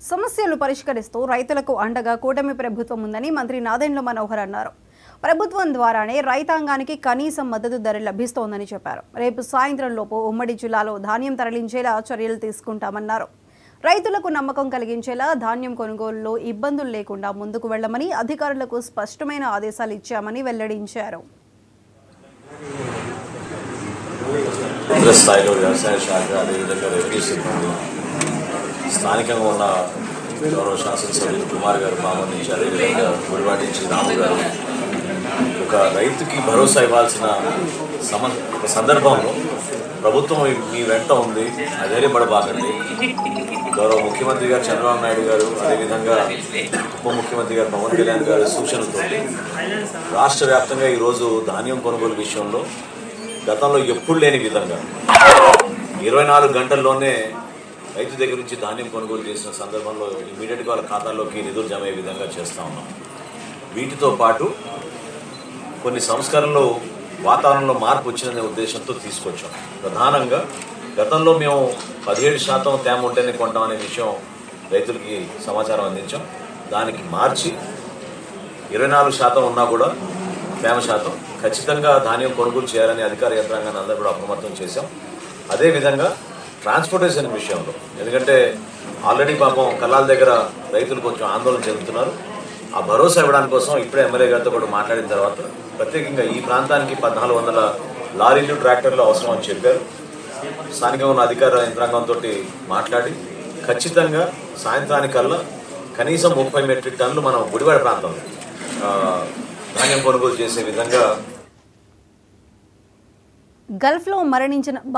సమస్యలు పరిష్కరిస్తూ రైతులకు అండగా కూటమి ప్రభుత్వం ఉందని మంత్రి నాదెండ్ల మనోహర్ అన్నారు. ప్రభుత్వం ద్వారానే రైతాంగానికి కనీస మద్దతు ధర లభిస్తోందని చెప్పారు. రేపు సాయంత్రం లోపు ఉమ్మడి జిల్లాలో ధాన్యం తరలించేలా చర్యలు తీసుకుంటామన్నారు. రైతులకు నమ్మకం కలిగించేలా ధాన్యం కొనుగోలులో ఇబ్బందులు లేకుండా ముందుకు వెళ్లమని అధికారులకు స్పష్టమైన ఆదేశాలు ఇచ్చామని వెల్లడించారు. స్థానికంగా ఉన్న గౌరవ శాసనసభ్యులు కుమార్ గారు పాపం నుంచి అదేవిధంగా గుడివాటి నుంచి రాము గారు ఒక రైతుకి భరోసా ఇవ్వాల్సిన ఒక సందర్భంలో ప్రభుత్వం మీ వెంట ఉంది, ధైర్యపడబాకండి. గౌరవ ముఖ్యమంత్రి గారు చంద్రబాబు నాయుడు గారు అదేవిధంగా ఉప ముఖ్యమంత్రి గారు పవన్ కళ్యాణ్ గారి సూచనలతో రాష్ట్ర వ్యాప్తంగా ఈరోజు ధాన్యం కొనుగోలు విషయంలో గతంలో ఎప్పుడు లేని విధంగా 24 గంటల్లోనే రైతు దగ్గర నుంచి ధాన్యం కొనుగోలు చేసిన సందర్భంలో ఇమీడియట్గా వాళ్ళ ఖాతాల్లోకి నిధులు జమ అయ్యే విధంగా చేస్తూ ఉన్నాం. వీటితో పాటు కొన్ని సంస్కరణలు వాతావరణంలో మార్పు వచ్చిననే ఉద్దేశంతో తీసుకొచ్చాం. ప్రధానంగా గతంలో మేము 17% తేమ ఉంటేనే కొంటామనే విషయం రైతులకి సమాచారం అందించాం. దానికి మార్చి 24% ఉన్నా కూడా తేమ శాతం ఖచ్చితంగా ధాన్యం కొనుగోలు చేయాలని అధికార యంత్రాంగాన్ని అందరూ కూడా అప్రమత్తం చేశాం. అదేవిధంగా ట్రాన్స్పోర్టేషన్ విషయంలో, ఎందుకంటే ఆల్రెడీ పాపం కల్లాల దగ్గర రైతులు కొంచెం ఆందోళన చెందుతున్నారు. ఆ భరోసా ఇవ్వడానికి కోసం ఇప్పుడే ఎమ్మెల్యే గారితో కూడా మాట్లాడిన తర్వాత ప్రత్యేకంగా ఈ ప్రాంతానికి 1400 లారీలు ట్రాక్టర్లు అవసరం అని చెప్పారు. స్థానికంగా ఉన్న అధికార యంత్రాంగంతో మాట్లాడి ఖచ్చితంగా సాయంత్రానికల్లా కనీసం 30 మెట్రిక్ టన్నులు మనం గుడివాడ ప్రాంతంలో ధాన్యం కొనుగోలు చేసే విధంగా గల్ఫ్లో మరణించిన